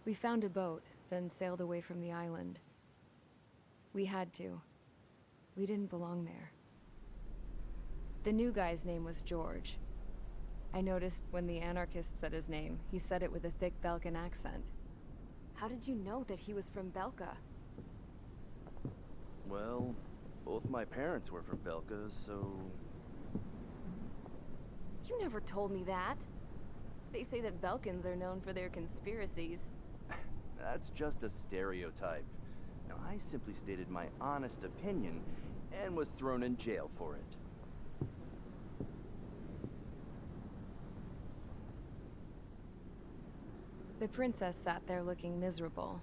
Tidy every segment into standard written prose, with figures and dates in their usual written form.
We found a boat, then sailed away from the island. We had to. We didn't belong there. The new guy's name was George. I noticed when the anarchist said his name, he said it with a thick Belkan accent. How did you know that he was from Belka? Well, both my parents were from Belka, so... You never told me that. They say that Belkans are known for their conspiracies. That's just a stereotype. Now, I simply stated my honest opinion and was thrown in jail for it. The princess sat there looking miserable.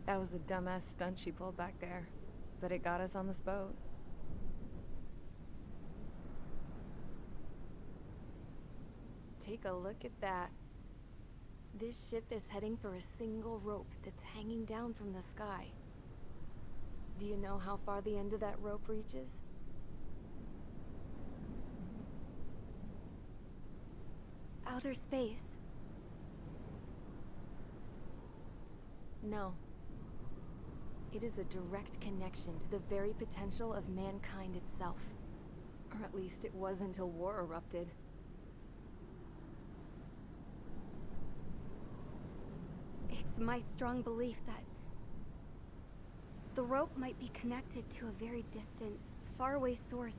That was a dumbass stunt she pulled back there, but it got us on this boat. Take a look at that. This ship is heading for a single rope that's hanging down from the sky. Do you know how far the end of that rope reaches? Outer space. No. It is a direct connection to the very potential of mankind itself. Or at least it was until war erupted. It's my strong belief that the rope might be connected to a very distant, faraway source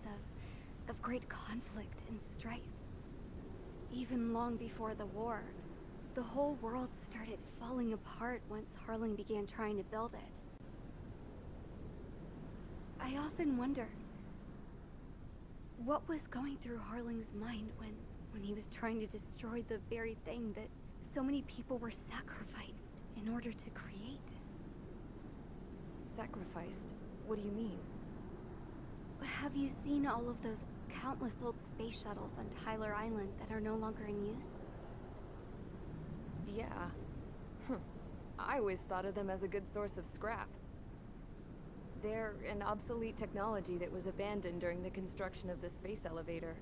of great conflict and strife. Even long before the war, the whole world started falling apart once Harling began trying to build it. I often wonder what was going through Harling's mind when he was trying to destroy the very thing that so many people were sacrificed in order to create. Sacrificed? What do you mean? Have you seen all of those countless old space shuttles on Tyler Island that are no longer in use? Yeah. I always thought of them as a good source of scrap. They're an obsolete technology that was abandoned during the construction of the space elevator.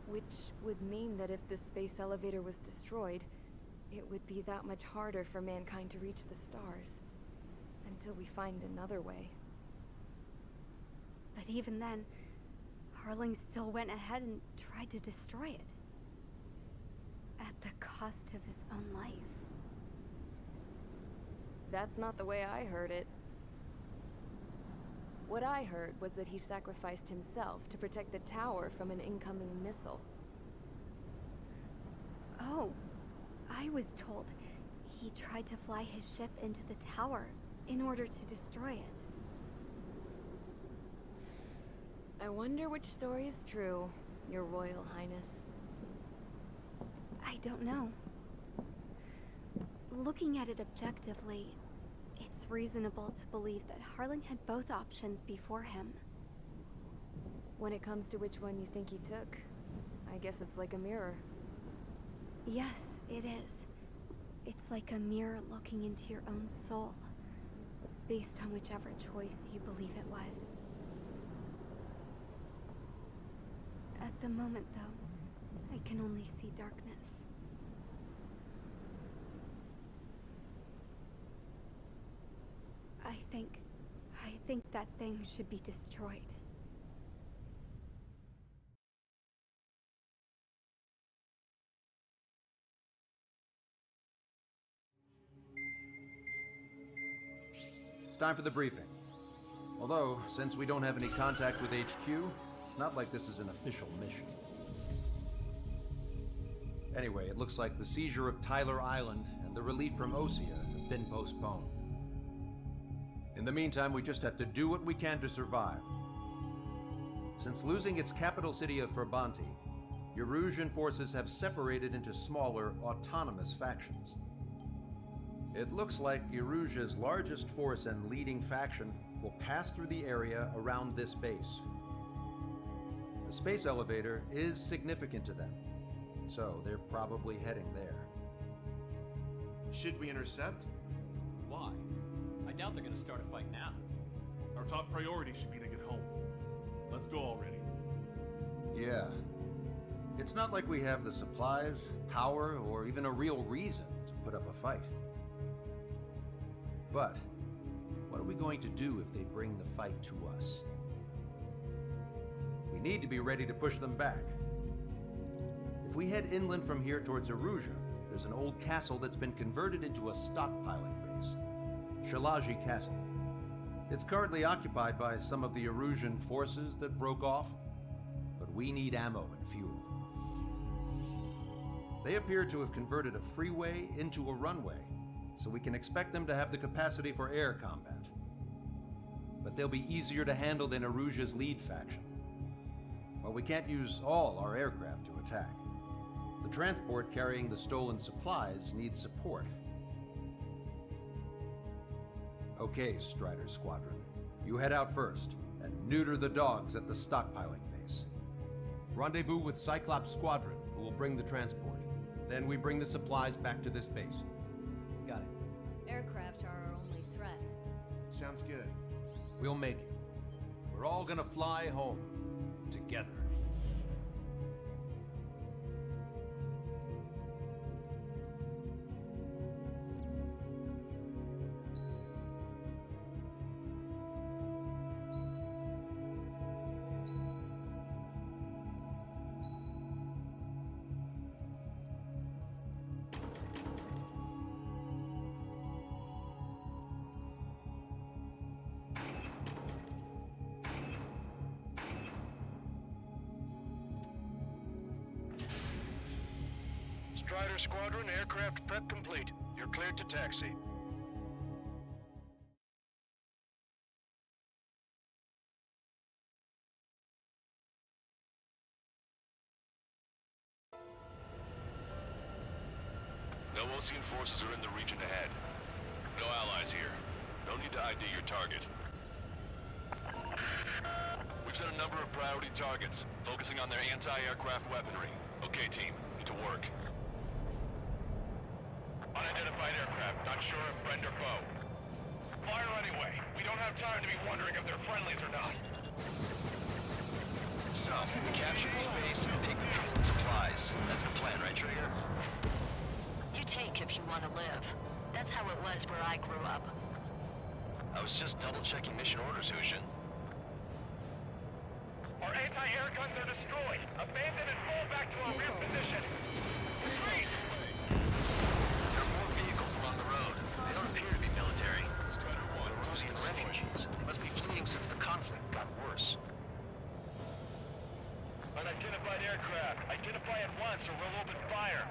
Which would mean that if the space elevator was destroyed, it would be that much harder for mankind to reach the stars. Until we find another way. But even then, Harling still went ahead and tried to destroy it. At the cost of his own life. That's not the way I heard it. What I heard was that he sacrificed himself to protect the tower from an incoming missile. Oh, I was told he tried to fly his ship into the tower in order to destroy it. I wonder which story is true, Your Royal Highness. I don't know. Looking at it objectively, it's reasonable to believe that Harling had both options before him. When it comes to which one you think he took, I guess it's like a mirror. Yes, it is. It's like a mirror looking into your own soul, based on whichever choice you believe it was. At the moment, though, I can only see darkness. I think that thing should be destroyed. It's time for the briefing. Although, since we don't have any contact with HQ, it's not like this is an official mission. Anyway, it looks like the seizure of Tyler Island and the relief from Osea have been postponed. In the meantime, we just have to do what we can to survive. Since losing its capital city of Ferbanti, Erusian forces have separated into smaller, autonomous factions. It looks like Erusia's largest force and leading faction will pass through the area around this base. The space elevator is significant to them, so they're probably heading there. Should we intercept? Why? I doubt they're gonna start a fight now. Our top priority should be to get home. Let's go already. Yeah. It's not like we have the supplies, power, or even a real reason to put up a fight. But what are we going to do if they bring the fight to us? We need to be ready to push them back. If we head inland from here towards Aruja, there's an old castle that's been converted into a stockpiling base. Shalaji Castle. It's currently occupied by some of the Arujan forces that broke off, but we need ammo and fuel. They appear to have converted a freeway into a runway, so we can expect them to have the capacity for air combat. But they'll be easier to handle than Aruja's lead faction. While we can't use all our aircraft to attack, the transport carrying the stolen supplies needs support. Okay, Strider Squadron. You head out first, and neuter the dogs at the stockpiling base. Rendezvous with Cyclops Squadron, who will bring the transport. Then we bring the supplies back to this base. Got it. Aircraft are our only threat. Sounds good. We'll make it. We're all gonna fly home. Together. Strider Squadron, aircraft prep complete. You're cleared to taxi. No Osean forces are in the region ahead. No allies here. No need to ID your target. We've set a number of priority targets, focusing on their anti-aircraft weaponry. Okay, team. Get to work. Unidentified aircraft, not sure if friend or foe. Fire anyway. We don't have time to be wondering if they're friendlies or not. So, we capture this base and take the fuel and supplies. That's the plan, right, Trigger? You take if you want to live. That's how it was where I grew up. I was just double-checking mission orders, Hushin. Our anti-air guns are destroyed. Abandon and fall back to our rear position. Retreat! There are more vehicles along the road. They don't appear to be military. Rosian refugees. They must be fleeing since the conflict got worse. Unidentified aircraft. Identify at once or we'll open fire.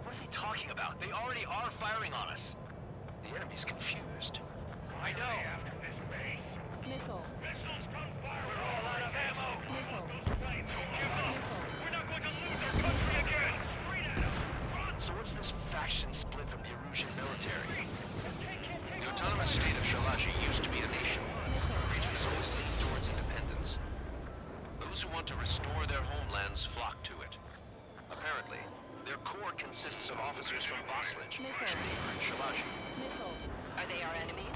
What are they talking about? They already are firing on us. The enemy's confused. I know. After this base. Missile. Missiles come fire. We're all out of ammo. Missile. Those planes. Don't give up. We're not going to lose our country again. Straight at them. Run. So what's this faction split from the Arujan military? The autonomous state of Shalaji used to be a nation. The region has always leaned towards independence. Those who want to restore their homelands flock to it. Apparently, their core consists of officers from Vaslij, and Shalaji. Missile. Are they our enemies?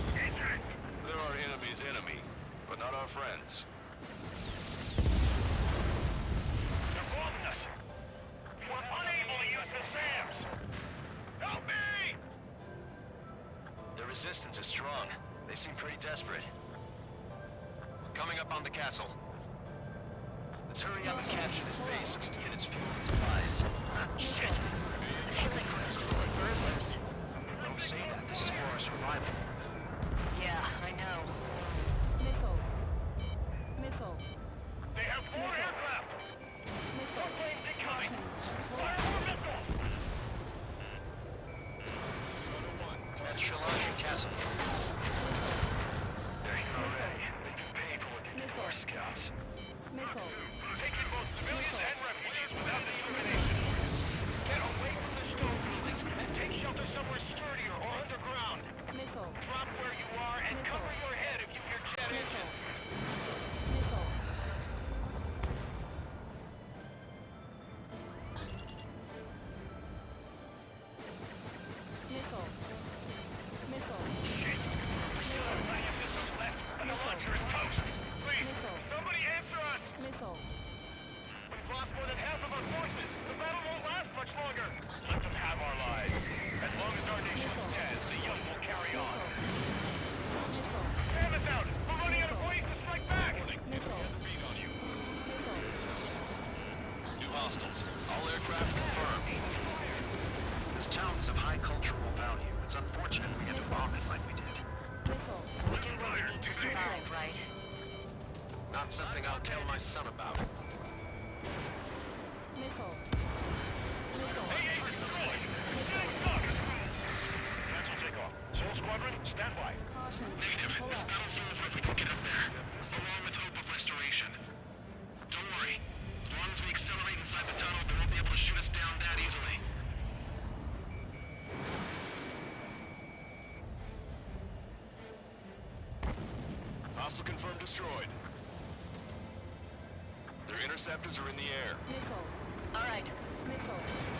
They're our enemy's enemy, but not our friends. They're bombing us. We're unable to use the SAMs. Help me! The resistance is strong. They seem pretty desperate. We're coming up on the castle. Let's hurry up and capture this base so we can get its fuel and supplies. Shit. I feel like we're full of burglars. Don't say that. This is for our survival. Yeah, I know. Missile. Missile. They have 4 aircraft. More planes incoming. Fire more missiles. That's Shalaji Castle. There you go, Ray. They can pay for what they did to our scouts. Missile. Taking both civilians and refugees without discrimination. Get away from the stone buildings and take shelter somewhere sturdier or underground. Missile. Drop where you are and cover your head if you hear jet engines. Missile. Missile. Missile. Shit. We still have plenty of missiles left, and the launcher is toast. Please, Missile. somebody answer us. Missile. We've lost more than half of our forces. The battle won't last much longer. Let them have our lives. As long as our nation stands, the young will carry on. Damn us out! We're running out of ways to strike back! Enemy has a beat on you. New hostiles. All aircraft confirmed. This town is of high cultural value. It's unfortunate we had to bomb it like we did. We do what we need to survive, right? Not something I'll tell my son about. Hey, destroy! We're getting stuck! Cancel takeoff. Soul Squadron, stand by. Negative. This battle's over if we don't get up there. Along with hope of restoration. Don't worry. As long as we accelerate inside the tunnel, they won't be able to shoot us down that easily. Hostile confirmed destroyed. Their interceptors are in the air. All right.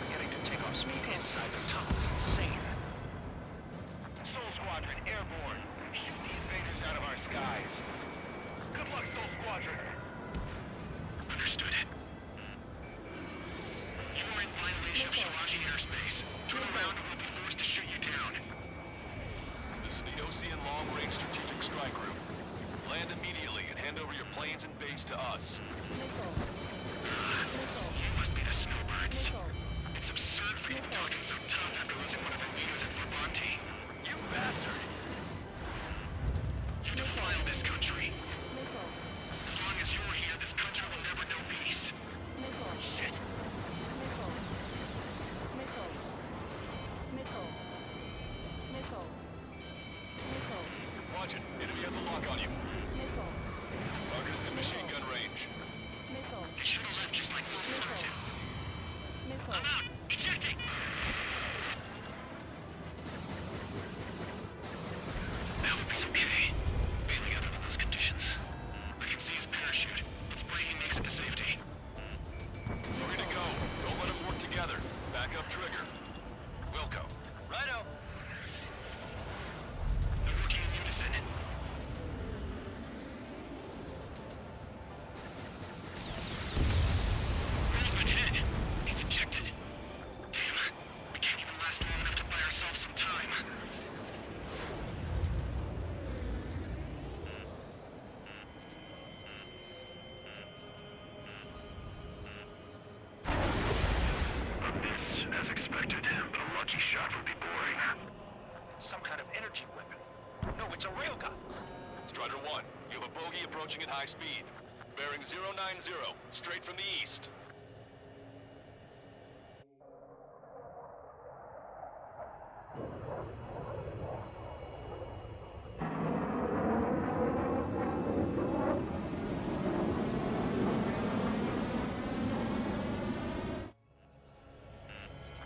Getting to takeoff speed inside the tunnel is insane. Soul Squadron, airborne. Shoot the invaders out of our skies. Good luck, Soul Squadron. Understood. You are in violation of Shiraji airspace. Turn around and we'll be forced to shoot you down. This is the Ocean Long Range Strategic Strike Group. Land immediately and hand over your planes and base to us. You must be the snowbirds. It's absurd for you talking so tough after losing one of your leaders at Levante. You bastard! You defile this country. As long as you're here, this country will never know peace. Shit. Watch it. Enemy has a lock on you. Target is in machine gun range. They should have left just like we wanted to. I'm out! Ejecting! I hope he's okay. Bailing out under those conditions. I can see his parachute. Let's pray he makes it to safety. Ready to go. Don't let them work together. Back up trigger. Wilco. Righto. They're working in unison. Where's my head? He's ejected. Damn. We can't even last long enough to buy ourselves some time. This, as expected, but a lucky shot would be boring. Some kind of energy weapon. No, it's a railgun. Strider 1, you have a bogey approaching at high speed. Bearing 090, straight from the east.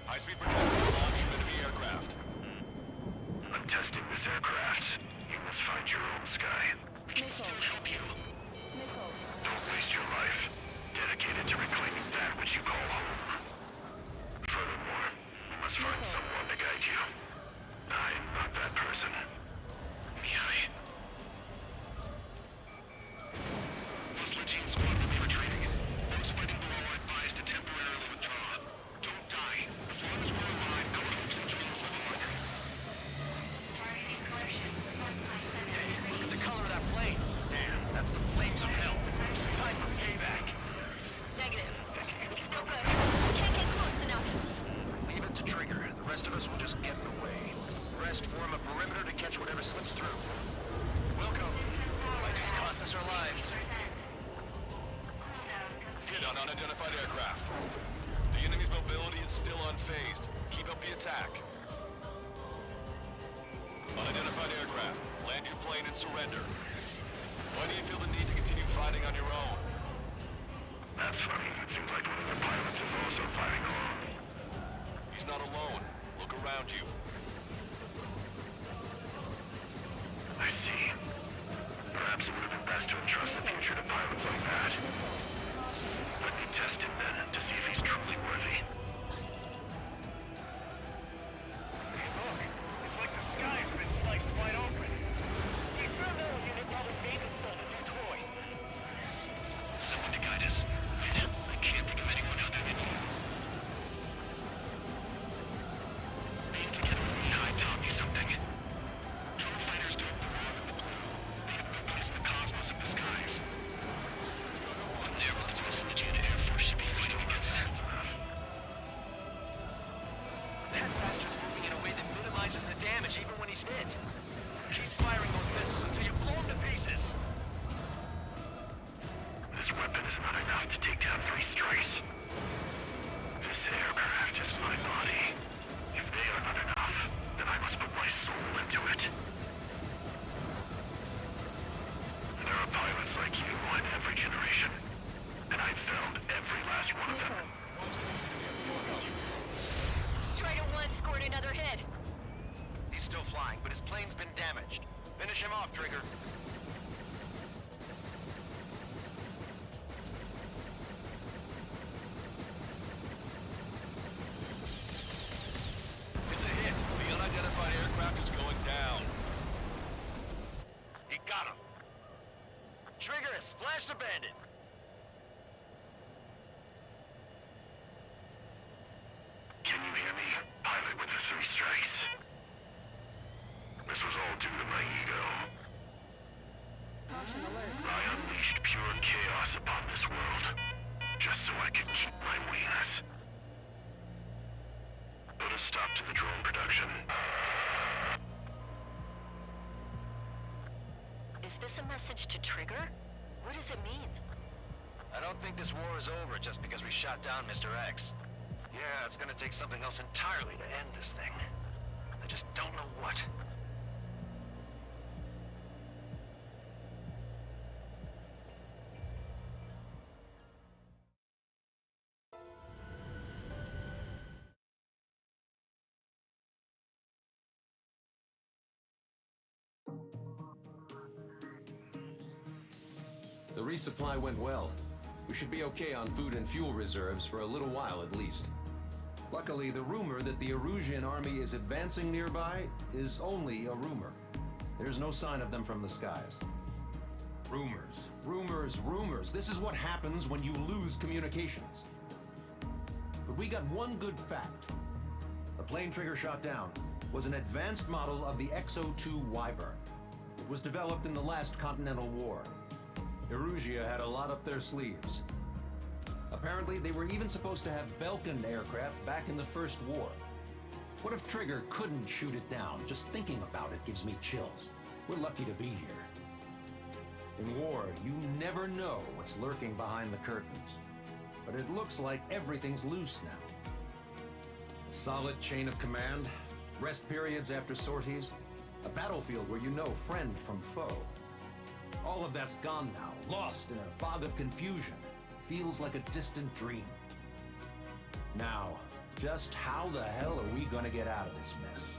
High-speed projectile launch from enemy aircraft. I'm testing this aircraft. You must find your own sky. We can still help you. Don't waste your life. Dedicated to reclaiming that which you call home. Furthermore, you must find someone to guide you. I'm not that person. Mihai. Muslim squad will be retreating. Those fighting below are advised to temporarily withdraw. Don't die. As long as we're alive, our hopes and dreams live on. Look at the color of that flame. Damn, that's the flames of hell. Time for payback. Negative. It's no good. Can't get close enough. Leave it to Trigger. The rest of us will just get in the way. The rest form a perimeter to catch whatever slips through. Welcome. Might just cost us our lives. Hit on unidentified aircraft. The enemy's mobility is still unfazed. Keep up the attack. Unidentified aircraft. Land your plane and surrender. Why do you feel the need to continue fighting on your own? That's funny. It seems like one of the pilots is also fighting along. He's not alone. Look around you. I see. Perhaps it would have been best to entrust the future to pilots like that. Let me test him then, to see if he's truly worthy. Hey, look! It's like the sky's been sliced wide open. We sure know you didn't tell the Misison a new toy. have 3 strikes. This aircraft is my body. If they are not enough, then I must put my soul into it. There are pilots like you in every generation, and I've found every last one of them. Strider 1 scored another hit. He's still flying, but his plane's been damaged. Finish him off, Trigger. It's a hit. The unidentified aircraft is going down. He got him. Trigger has splashed a bandit. Can you hear me, pilot with the 3 strikes? This was all due to my ego. I unleashed pure chaos upon this world, just so I could keep my wings. Put a stop to the drone production. Is this a message to Trigger? What does it mean? I don't think this war is over just because we shot down Mr. X. Yeah, it's gonna take something else entirely to end this thing. I just don't know what. The resupply went well. We should be okay on food and fuel reserves for a little while at least. Luckily, the rumor that the Erusian army is advancing nearby is only a rumor. There's no sign of them from the skies. Rumors, rumors, rumors. This is what happens when you lose communications. But we got one good fact. The plane Trigger shot down was an advanced model of the XO-2 Wyvern. It was developed in the last Continental War. Erusia had a lot up their sleeves. Apparently, they were even supposed to have Belkin aircraft back in the First War. What if Trigger couldn't shoot it down? Just thinking about it gives me chills. We're lucky to be here. In war, you never know what's lurking behind the curtains. But it looks like everything's loose now. A solid chain of command, rest periods after sorties, a battlefield where you know friend from foe. All of that's gone now, lost in a fog of confusion. Feels like a distant dream. Now, just how the hell are we gonna get out of this mess?